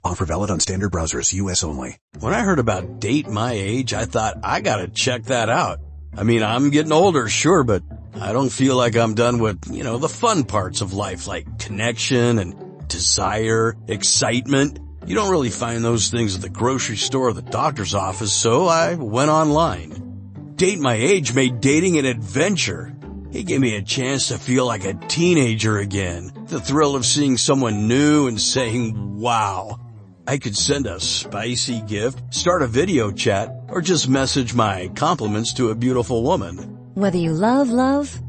Offer valid on standard browsers, U.S. only. When I heard about Date My Age, I thought, I gotta check that out. I mean, I'm getting older, sure, but I don't feel like I'm done with, the fun parts of life, like connection and desire, excitement. You don't really find those things at the grocery store or the doctor's office, so I went online. Date My Age made dating an adventure. It gave me a chance to feel like a teenager again. The thrill of seeing someone new and saying, wow. I could send a spicy gift, start a video chat, or just message my compliments to a beautiful woman. Whether you love,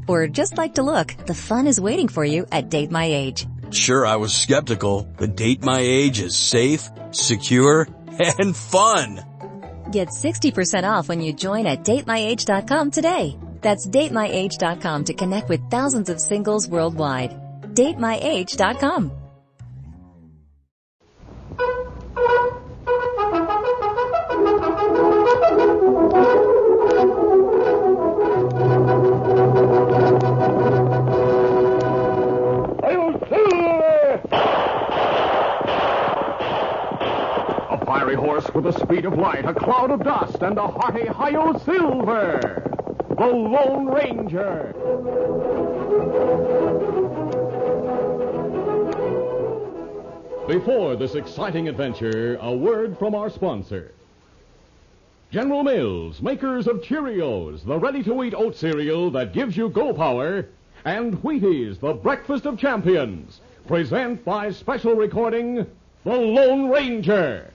or just like to look, the fun is waiting for you at Date My Age. Sure, I was skeptical, but Date My Age is safe, secure, and fun. Get 60% off when you join at datemyage.com today. That's datemyage.com to connect with thousands of singles worldwide. datemyage.com. A fiery horse with the speed of light, a cloud of dust, and a hearty hi-yo silver. The Lone Ranger. Before this exciting adventure, a word from our sponsor. General Mills, makers of Cheerios, the ready-to-eat oat cereal that gives you go power, and Wheaties, the breakfast of champions, present by special recording, The Lone Ranger.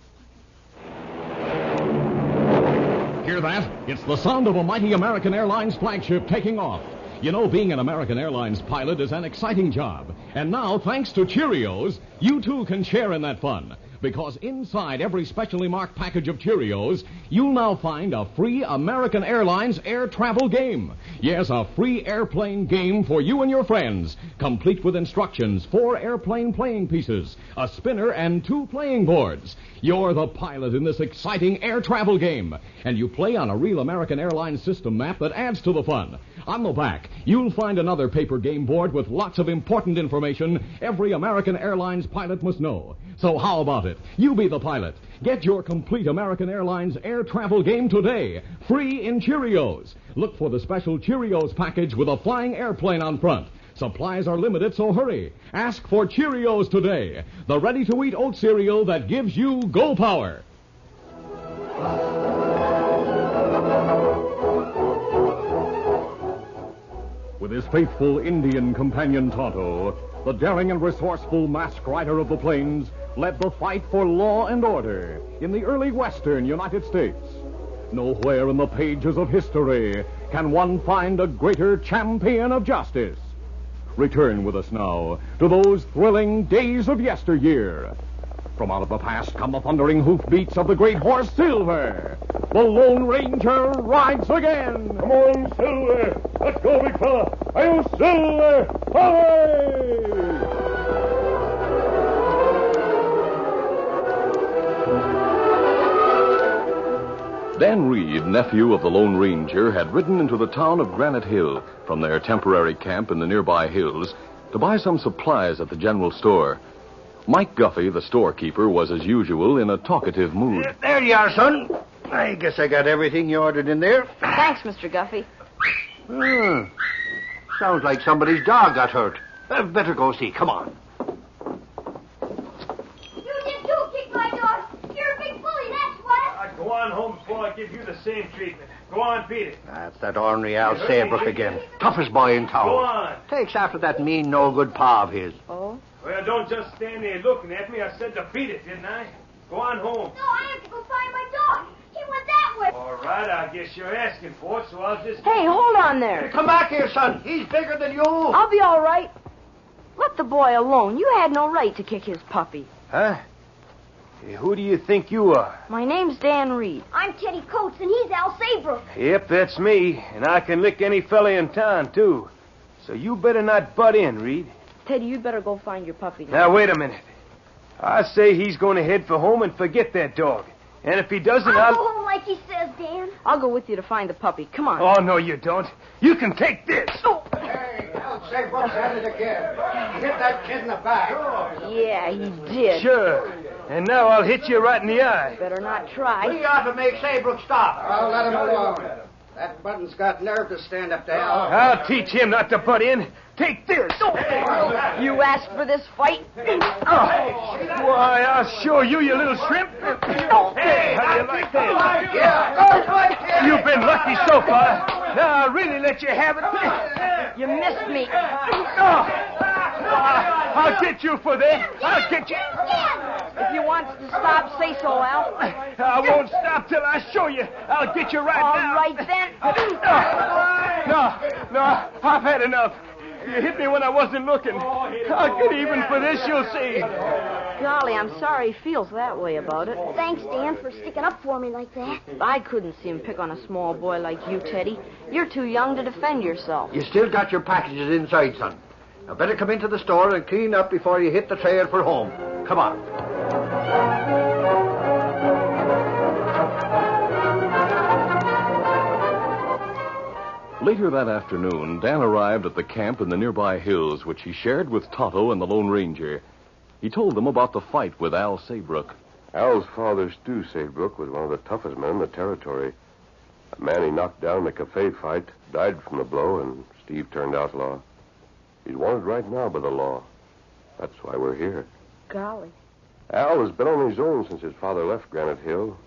Hear that? It's the sound of a mighty American Airlines flagship taking off. You know, being an American Airlines pilot is an exciting job. And now, thanks to Cheerios, you too can share in that fun. Because inside every specially marked package of Cheerios, you'll now find a free American Airlines air travel game. Yes, a free airplane game for you and your friends, complete with instructions, 4 airplane playing pieces, a spinner, and 2 playing boards. You're the pilot in this exciting air travel game, and you play on a real American Airlines system map that adds to the fun. On the back, you'll find another paper game board with lots of important information every American Airlines pilot must know. So how about it? You be the pilot. Get your complete American Airlines air travel game today, free in Cheerios. Look for the special Cheerios package with a flying airplane on front. Supplies are limited, so hurry. Ask for Cheerios today, the ready-to-eat oat cereal that gives you go power. With his faithful Indian companion Tonto, the daring and resourceful masked rider of the plains led the fight for law and order in the early western United States. Nowhere in the pages of history can one find a greater champion of justice. Return with us now to those thrilling days of yesteryear. From out of the past come the thundering hoofbeats of the great horse Silver. The Lone Ranger rides again. Come on, Silver. Let's go, big fella. Hi-yo, Silver. Hooray! Dan Reed, nephew of the Lone Ranger, had ridden into the town of Granite Hill from their temporary camp in the nearby hills to buy some supplies at the general store. Mike Guffey, the storekeeper, was as usual in a talkative mood. There you are, son. I guess I got everything you ordered in there. Thanks, Mr. Guffey. Sounds like somebody's dog got hurt. Better go see. Come on. You did too, kick my dog. You're a big bully, that's what. Go on home before I give you the same treatment. Go on, beat it. That's that ornery Al Saybrook again. Toughest boy in town. Go on. Takes after that mean, no-good pa of his. Oh? Well, don't just stand there looking at me. I said to beat it, didn't I? Go on home. No, I have to go find my dog. He went that way. All right, I guess you're asking for it, so I'll just... Hey, hold on there. Come back here, son. He's bigger than you. I'll be all right. Let the boy alone. You had no right to kick his puppy. Huh? Hey, who do you think you are? My name's Dan Reed. I'm Teddy Coates, and he's Al Saybrook. Yep, that's me. And I can lick any fella in town, too. So you better not butt in, Reed. Teddy, you'd better go find your puppy. Now, wait a minute. I say he's going to head for home and forget that dog. And if he doesn't, I'll go home like he says, Dan. I'll go with you to find the puppy. Come on. Oh, no, you don't. You can take this. Oh. Hey, Al Saybrook's at it again. He hit that kid in the back. Yeah, he did. Sure. And now I'll hit you right in the eye. Better not try. We ought to make Saybrook stop. Oh, let him alone. That button's got nerve to stand up to Al. I'll teach him not to butt in. Take this. You asked for this fight? Why, I'll show you, you little shrimp. Hey, how do you like that? You've been lucky so far. Now I'll really let you have it. You missed me. I'll get you for that. I'll get you. If you want to stop, say so, Al. I won't stop till I show you. I'll get you right All now. right, then. No, I've had enough. You hit me when I wasn't looking. I'll get even for this, you'll see. Golly, I'm sorry he feels that way about it. Thanks, Dan, for sticking up for me like that. I couldn't see him pick on a small boy like you, Teddy. You're too young to defend yourself. You still got your packages inside, son. Now better come into the store and clean up before you hit the trail for home. Come on. Later that afternoon, Dan arrived at the camp in the nearby hills, which he shared with Tonto and the Lone Ranger. He told them about the fight with Al Saybrook. Al's father, Stu Saybrook, was one of the toughest men in the territory. A man he knocked down in the cafe fight died from the blow, and Steve turned outlaw. He's wanted right now by the law. That's why we're here. Golly. Al has been on his own since his father left Granite Hill.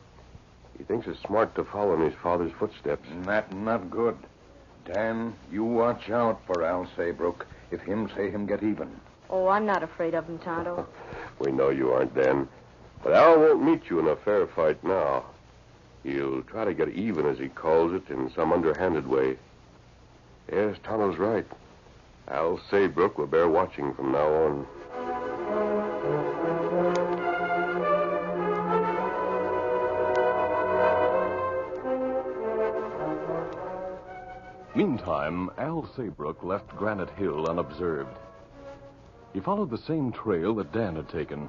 He thinks it's smart to follow in his father's footsteps. That not good. Dan, you watch out for Al Saybrook. If him say him get even. Oh, I'm not afraid of him, Tonto. We know you aren't, Dan. But Al won't meet you in a fair fight now. He'll try to get even, as he calls it, in some underhanded way. Yes, Tonto's right. Al Saybrook will bear watching from now on. Meantime, Al Saybrook left Granite Hill unobserved. He followed the same trail that Dan had taken.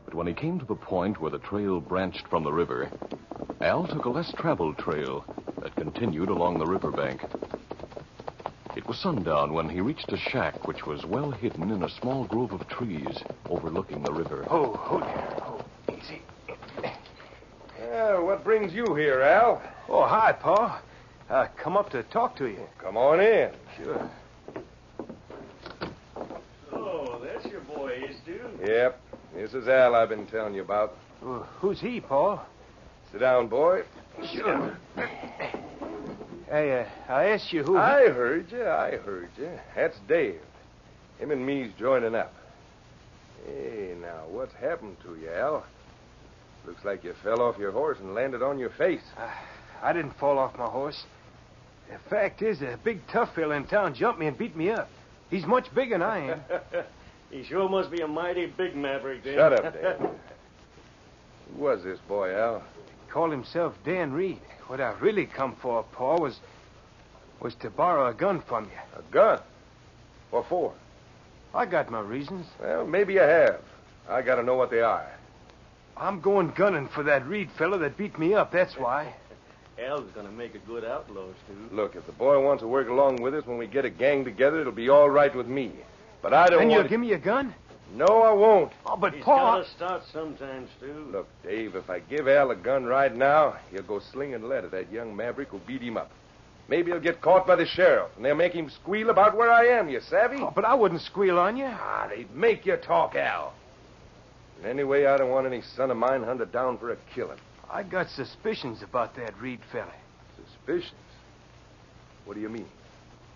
But when he came to the point where the trail branched from the river, Al took a less traveled trail that continued along the riverbank. It was sundown when he reached a shack which was well hidden in a small grove of trees overlooking the river. Oh, there. Oh, easy. What brings you here, Al? Oh, hi, Pa. I come up to talk to you. Come on in. Sure. Oh, that's your boy, Stu. Yep. This is Al I've been telling you about. Who's he, Pa? Sit down, boy. Sure. Hey, I asked you who... I heard you. That's Dave. Him and me's joining up. Hey, now, what's happened to you, Al? Looks like you fell off your horse and landed on your face. I didn't fall off my horse. The fact is, a big tough fella in town jumped me and beat me up. He's much bigger than I am. He sure must be a mighty big maverick, Dave. Shut up, Dave. Who was this boy, Al? He called himself Dan Reed. What I really come for, Pa, was to borrow a gun from you. A gun? What for? I got my reasons. Well, maybe you have. I gotta know what they are. I'm going gunning for that Reed fella that beat me up, that's why. Al's gonna make a good outlaw, Stu. Look, if the boy wants to work along with us when we get a gang together, it'll be all right with me. But I don't want... And want... you'll give me a gun? No, I won't. Oh, but He's Pa... gotta start sometime, Stu. Look, Dave, if I give Al a gun right now, he'll go slinging lead at that young maverick who'll beat him up. Maybe he'll get caught by the sheriff, and they'll make him squeal about where I am, you savvy? Oh, but I wouldn't squeal on you. They'd make you talk, Al. And anyway, I don't want any son of mine hunted down for a killing. I got suspicions about that Reed fella. Suspicions? What do you mean?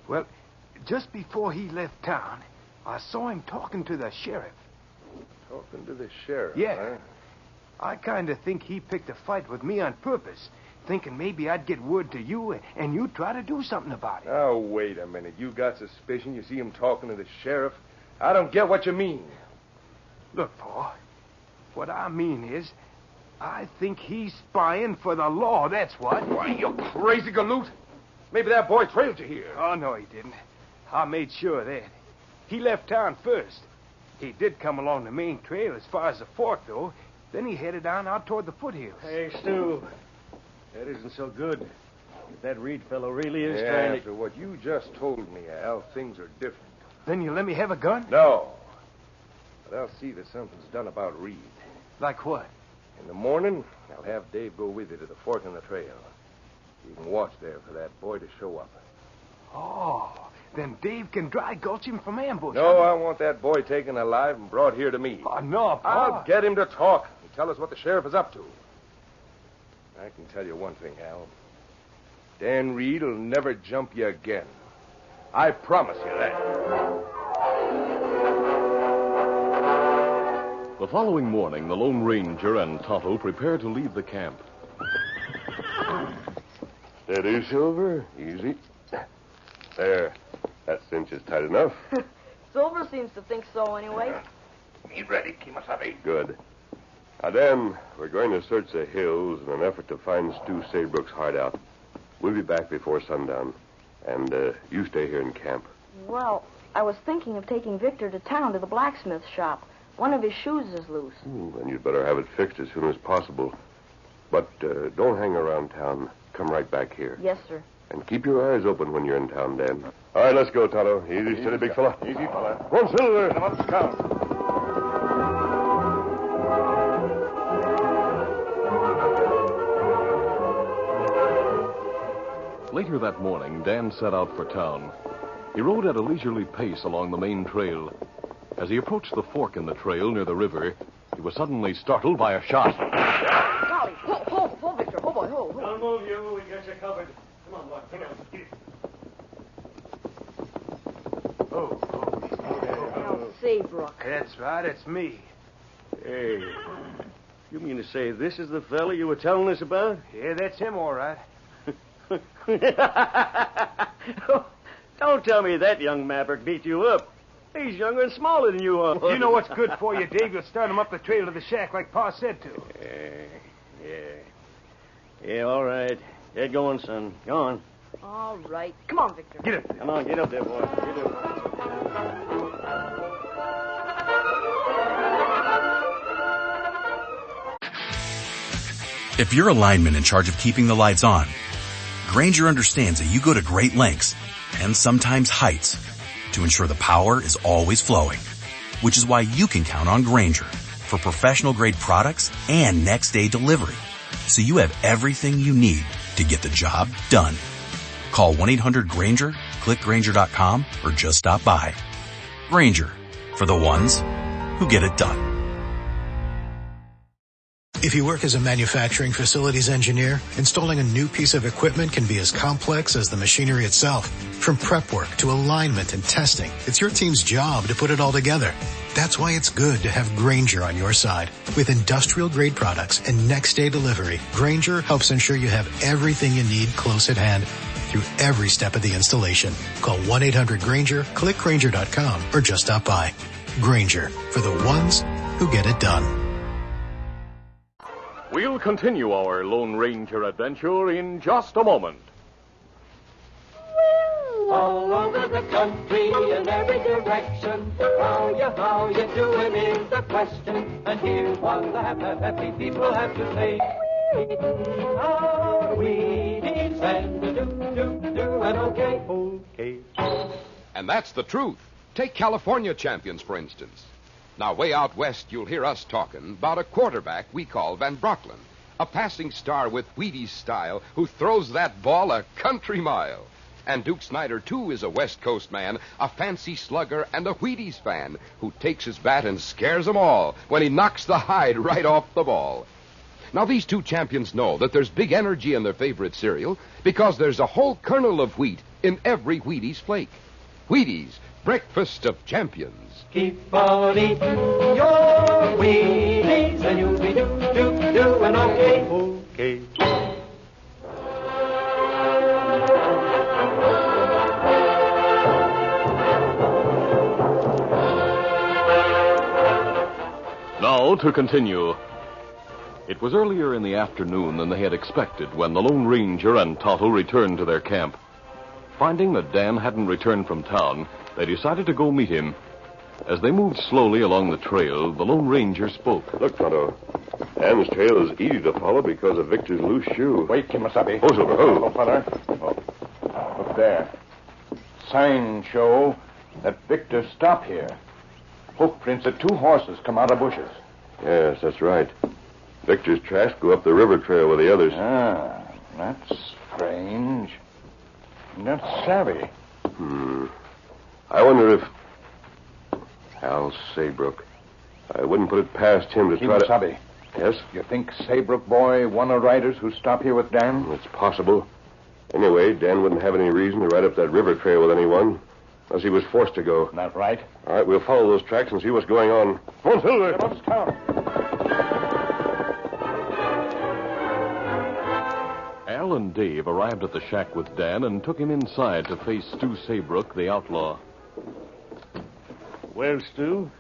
Well, just before he left town, I saw him talking to the sheriff. Talking to the sheriff? Yeah. Huh? I kind of think he picked a fight with me on purpose, thinking maybe I'd get word to you and you'd try to do something about it. Now, wait a minute. You got suspicion? You see him talking to the sheriff? I don't get what you mean. Look, Pa, what I mean is, I think he's spying for the law, that's what. Why, you crazy galoot. Maybe that boy trailed you here. Oh, no, he didn't. I made sure of that. He left town first. He did come along the main trail as far as the fork, though. Then he headed on out toward the foothills. Hey, Stu, that isn't so good. If that Reed fellow really is Yeah, trying to... after what you just told me, Al, things are different. Then you let me have a gun? No. But I'll see that something's done about Reed. Like what? In the morning, I'll have Dave go with you to the fork in the trail. You can watch there for that boy to show up. Oh, then Dave can dry gulch him from ambush. No, I want that boy taken alive and brought here to me. Oh, no, Pa. I'll get him to talk and tell us what the sheriff is up to. I can tell you one thing, Hal. Dan Reed will never jump you again. I promise you that. The following morning, the Lone Ranger and Tonto prepare to leave the camp. Steady, Silver. Easy. There. That cinch is tight enough. Silver seems to think so anyway. Me ready, Kimasabi. Good. Now, Dan, we're going to search the hills in an effort to find Stu Saybrook's hideout. We'll be back before sundown. And you stay here in camp. Well, I was thinking of taking Victor to town to the blacksmith shop. One of his shoes is loose. Then you'd better have it fixed as soon as possible. But don't hang around town. Come right back here. Yes, sir. And keep your eyes open when you're in town, Dan. All right, let's go, Tonto. Easy, steady, big fella. Easy, fella. Come on, Silver. Come on, Scout. Later that morning, Dan set out for town. He rode at a leisurely pace along the main trail. As he approached the fork in the trail near the river, he was suddenly startled by a shot. Golly, pull, Victor. Oh, boy, hold. Don't move, you. We got you covered. Come on, boy. Come on. Get it. Now, Saybrook. That's right, it's me. Hey, you mean to say this is the fella you were telling us about? Yeah, that's him, all right. Don't tell me that young maverick beat you up. He's younger and smaller than you are. You know what's good for you, Dave. You'll start him up the trail to the shack like Pa said to. Yeah, all right. Get going, son. Go on. All right. Come on, Victor. Get up there. Come on, get up there, boy. Get up. If you're a lineman in charge of keeping the lights on, Grainger understands that you go to great lengths and sometimes heights to ensure the power is always flowing, which is why you can count on Grainger for professional-grade products and next-day delivery, so you have everything you need to get the job done. Call 1-800-GRAINGER, click Grainger.com, or just stop by. Grainger, for the ones who get it done. If you work as a manufacturing facilities engineer, installing a new piece of equipment can be as complex as the machinery itself. From prep work to alignment and testing, it's your team's job to put it all together. That's why it's good to have Grainger on your side. With industrial-grade products and next-day delivery, Grainger helps ensure you have everything you need close at hand through every step of the installation. Call 1-800-GRAINGER, click Grainger.com, or just stop by. Grainger, for the ones who get it done. We'll continue our Lone Ranger adventure in just a moment. All over the country in every direction, how you doing is the question. And here's what the happy people have to say. Are we and do and okay. And that's the truth. Take California champions, for instance. Now, way out west, you'll hear us talking about a quarterback we call Van Brocklin, a passing star with Wheaties style who throws that ball a country mile. And Duke Snyder, too, is a West Coast man, a fancy slugger and a Wheaties fan who takes his bat and scares them all when he knocks the hide right off the ball. Now, these two champions know that there's big energy in their favorite cereal because there's a whole kernel of wheat in every Wheaties flake. Wheaties, breakfast of champions. Keep on eating your Wheaties and you'll be doing okay. Now to continue. It was earlier in the afternoon than they had expected when the Lone Ranger and Tonto returned to their camp. Finding that Dan hadn't returned from town, they decided to go meet him. As they moved slowly along the trail, the Lone Ranger spoke. Look, Tonto. Dan's trail is easy to follow because of Victor's loose shoe. Wait, Kimasabi. Oh, Silver. Oh, fella. Look there. Signs show that Victor stopped here. Hoof prints of two horses come out of bushes. Yes, that's right. Victor's tracks go up the river trail with the others. Ah, that's strange. That's savvy. I wonder if... Al Saybrook. I wouldn't put it past him to try to... Kimasabi. Yes? You think Saybrook boy one of the riders who stopped here with Dan? It's possible. Anyway, Dan wouldn't have any reason to ride up that river trail with anyone unless he was forced to go. Not right. All right, we'll follow those tracks and see what's going on. Come on, Silver. Let's count. Al and Dave arrived at the shack with Dan and took him inside to face Stu Saybrook, the outlaw. Well, Stu,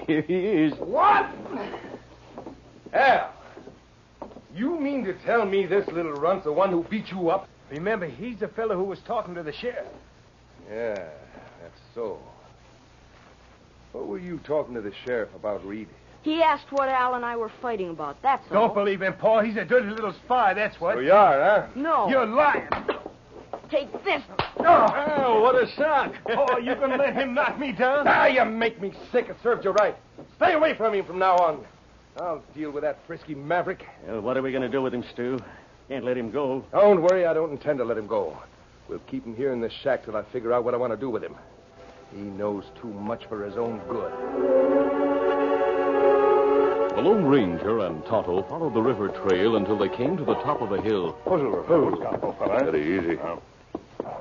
here he is. What? Al, you mean to tell me this little runt's the one who beat you up? Remember, he's the fellow who was talking to the sheriff. Yeah, that's so. What were you talking to the sheriff about, Reed? He asked what Al and I were fighting about, that's all. Don't believe him, Paul. He's a dirty little spy, that's what. So you are, huh? No. You're lying. Take this. Oh, what a shock. Oh, you gonna let him knock me down? Ah, you make me sick. It served you right. Stay away from him from now on. I'll deal with that frisky maverick. Well, what are we gonna do with him, Stu? Can't let him go. Don't worry, I don't intend to let him go. We'll keep him here in this shack till I figure out what I want to do with him. He knows too much for his own good. The Lone Ranger and Tonto followed the river trail until they came to the top of a hill. Steady, easy.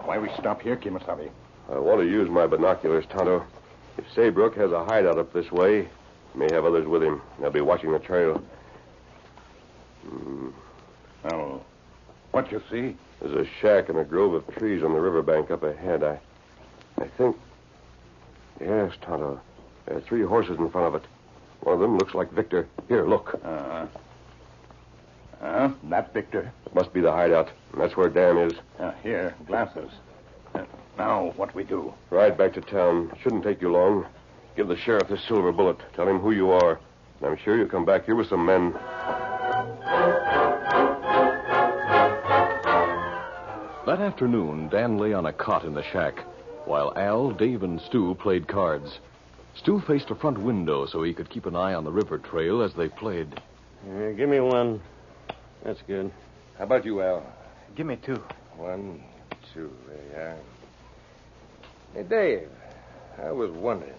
Why we stop here, Kimasabi? I want to use my binoculars, Tonto. If Saybrook has a hideout up this way, he may have others with him. They'll be watching the trail. Oh, what you see? There's a shack and a grove of trees on the riverbank up ahead. I think... Yes, Tonto. There are 3 horses in front of it. One of them looks like Victor. Here, look. That's Victor. Must be the hideout. And that's where Dan is. Here, glasses. Now, what we do? Ride back to town. Shouldn't take you long. Give the sheriff this silver bullet. Tell him who you are. And I'm sure you'll come back here with some men. That afternoon, Dan lay on a cot in the shack, while Al, Dave, and Stu played cards. Stu faced a front window so he could keep an eye on the river trail as they played. Give me 1. That's good. How about you, Al? Give me 2. 1, 2, there you are. Hey, Dave, I was wondering.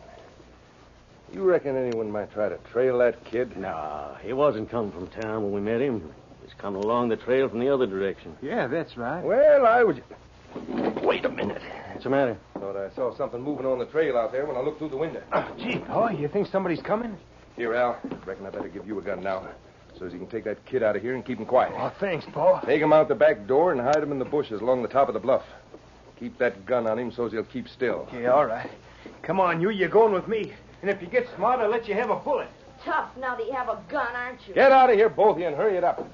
You reckon anyone might try to trail that kid? No, he wasn't coming from town when we met him. He's coming along the trail from the other direction. Yeah, that's right. Well, I was... Wait a minute. What's the matter? Thought I saw something moving on the trail out there when I looked through the window. Gee, Paul, you think somebody's coming? Here, Al. Reckon I better give you a gun now, so as you can take that kid out of here and keep him quiet. Oh, thanks, Paul. Take him out the back door and hide him in the bushes along the top of the bluff. Keep that gun on him so as he'll keep still. Okay, all right. Come on, you're going with me. And if you get smart, I'll let you have a bullet. Tough now that you have a gun, aren't you? Get out of here, both of you, and hurry it up.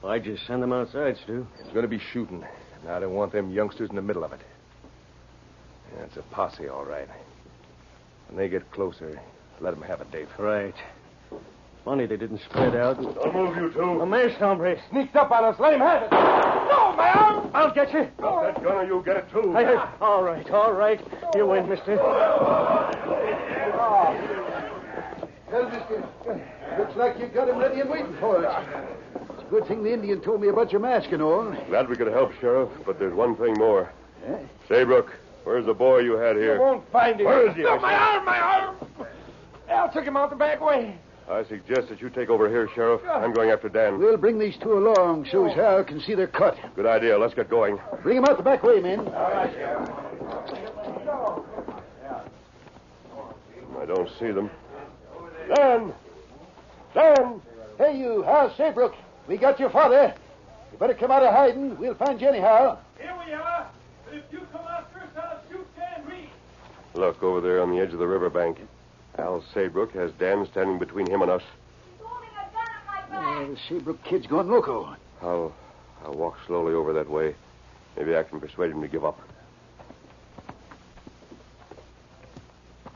Why'd you send them outside, Stu? There's going to be shooting, and I don't want them youngsters in the middle of it. Yeah, it's a posse, all right. When they get closer, let them have it, Dave. Right. Funny they didn't spread out. Don't move, you two. A masked hombre. Sneaked up on us. Let him have it. No, my arm! I'll get you. Drop that gun or you'll get it, too. Hey. All right. You win, mister. Well, mister, looks like you got him ready and waiting for us. It's a good thing the Indian told me about your mask and all. Glad we could help, Sheriff, but there's one thing more. Eh? Saybrook, where's the boy you had here? You won't find him. Where is he? No, my arm! Al took him out the back way. I suggest that you take over here, Sheriff. I'm going after Dan. We'll bring these 2 along so as Hal can see their cut. Good idea. Let's get going. Bring them out the back way, men. I don't see them. Dan! Dan! Hey, you, Hal Saybrook. We got your father. You better come out of hiding. We'll find you anyhow. Here we are. But if you come out first, I'll shoot Dan Reed. Look, over there on the edge of the riverbank. Al Saybrook has Dan standing between him and us. Holding a gun at my back. The Saybrook kid's gone loco. I'll walk slowly over that way. Maybe I can persuade him to give up.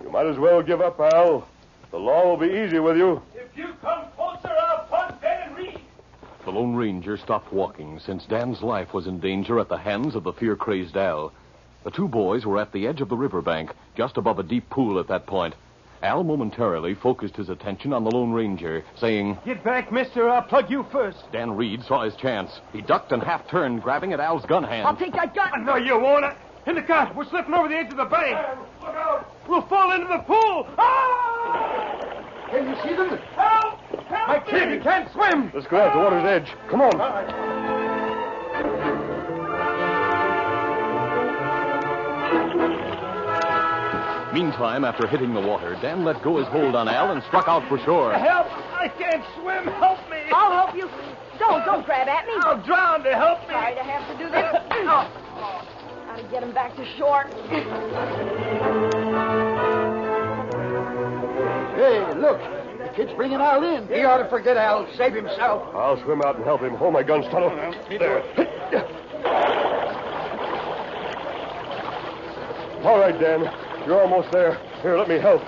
You might as well give up, Al. The law will be easy with you. If you come closer, I'll punch Dan Reed. The Lone Ranger stopped walking since Dan's life was in danger at the hands of the fear-crazed Al. The 2 boys were at the edge of the riverbank, just above a deep pool at that point. Al momentarily focused his attention on the Lone Ranger, saying, Get back, mister. I'll plug you first. Dan Reed saw his chance. He ducked and half-turned, grabbing at Al's gun hand. I'll take that gun. No, you won't. In the car. We're slipping over the edge of the bank. Look out. We'll fall into the pool. Ah! Can you see them? Help! Help My kid, he can't swim. Let's go out to water's edge. Come on. Meantime, after hitting the water, Dan let go his hold on Al and struck out for shore. Help! I can't swim. Help me. I'll help you. Don't grab at me. I'll drown to help me. Sorry to have to do this. Oh. Gotta get him back to shore. Hey, look. The kid's bringing Al in. He ought to forget Al. Save himself. I'll swim out and help him. Hold my gun, Tonto. There. All right, Dan. You're almost there. Here, let me help.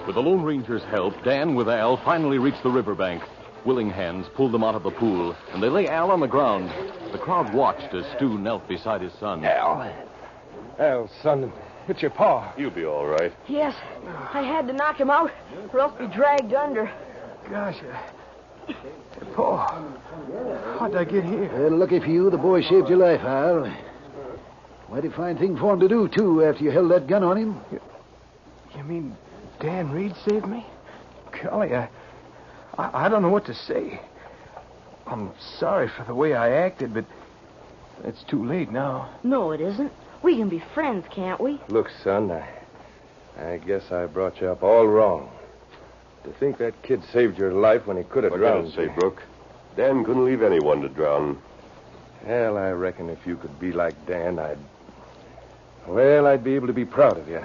With the Lone Ranger's help, Dan with Al finally reached the riverbank. Willing hands pulled them out of the pool, and they lay Al on the ground. The crowd watched as Stu knelt beside his son. Al, son, it's your paw. You'll be all right. Yes, I had to knock him out, or else be dragged under. Gosh, Paul, how'd I get here? Well, lucky for you, the boy saved your life, Al. Mighty fine thing for him to do, too, after you held that gun on him. You mean Dan Reed saved me? Golly, I don't know what to say. I'm sorry for the way I acted, but it's too late now. No, it isn't. We can be friends, can't we? Look, son, I guess I brought you up all wrong. To think that kid saved your life when he could have drowned. Say, Brooke, Dan couldn't leave anyone to drown. Well, I reckon if you could be like Dan, I'd be able to be proud of you.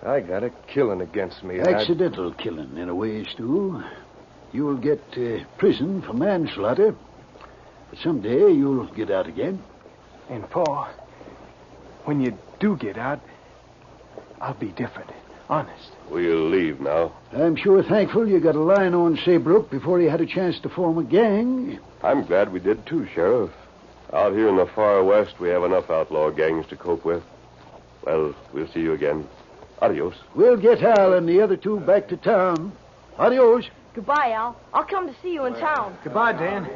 I got a killing against me. Accidental killing, in a way, Stu. You'll get prison for manslaughter. But someday you'll get out again. And, Paul, when you do get out, I'll be different. Honest. We'll leave now. I'm sure thankful you got a line on Saybrook before he had a chance to form a gang. I'm glad we did, too, Sheriff. Out here in the far west, we have enough outlaw gangs to cope with. Well, we'll see you again. Adios. We'll get Al and the other two back to town. Adios. Goodbye, Al. I'll come to see you in town. Goodbye, Dan.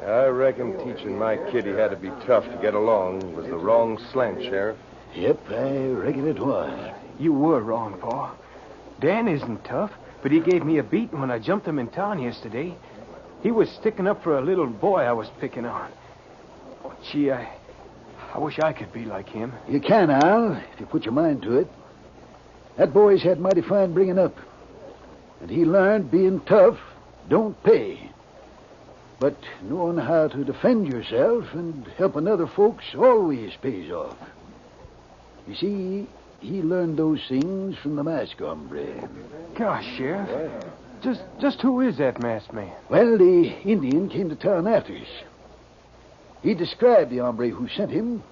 I reckon teaching my kid he had to be tough to get along was the wrong slant, Sheriff. Yep, I reckon it was. You were wrong, Paul. Dan isn't tough, but he gave me a beating when I jumped him in town yesterday. He was sticking up for a little boy I was picking on. Oh, gee, I wish I could be like him. You can, Al, if you put your mind to it. That boy's had mighty fine bringing up. And he learned being tough don't pay. But knowing how to defend yourself and helping other folks always pays off. You see, he learned those things from the masked hombre. Gosh, Sheriff. Just who is that masked man? Well, the Indian came to town after us. He described the hombre who sent him.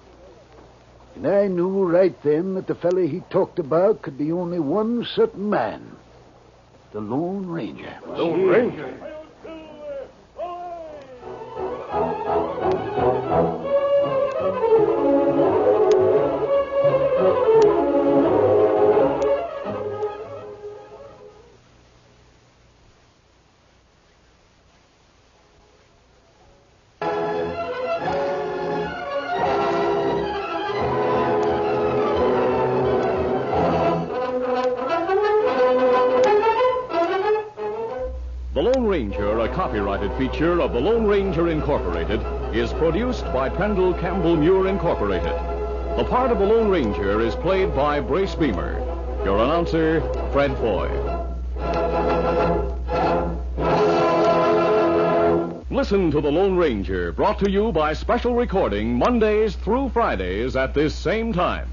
And I knew right then that the fella he talked about could be only one certain man. The Lone Ranger. Lone Ranger? The Lone Ranger, a copyrighted feature of the Lone Ranger Incorporated, is produced by Pendle Campbell Muir Incorporated. The part of the Lone Ranger is played by Brace Beamer. Your announcer, Fred Foy. Listen to The Lone Ranger, brought to you by special recording Mondays through Fridays at this same time.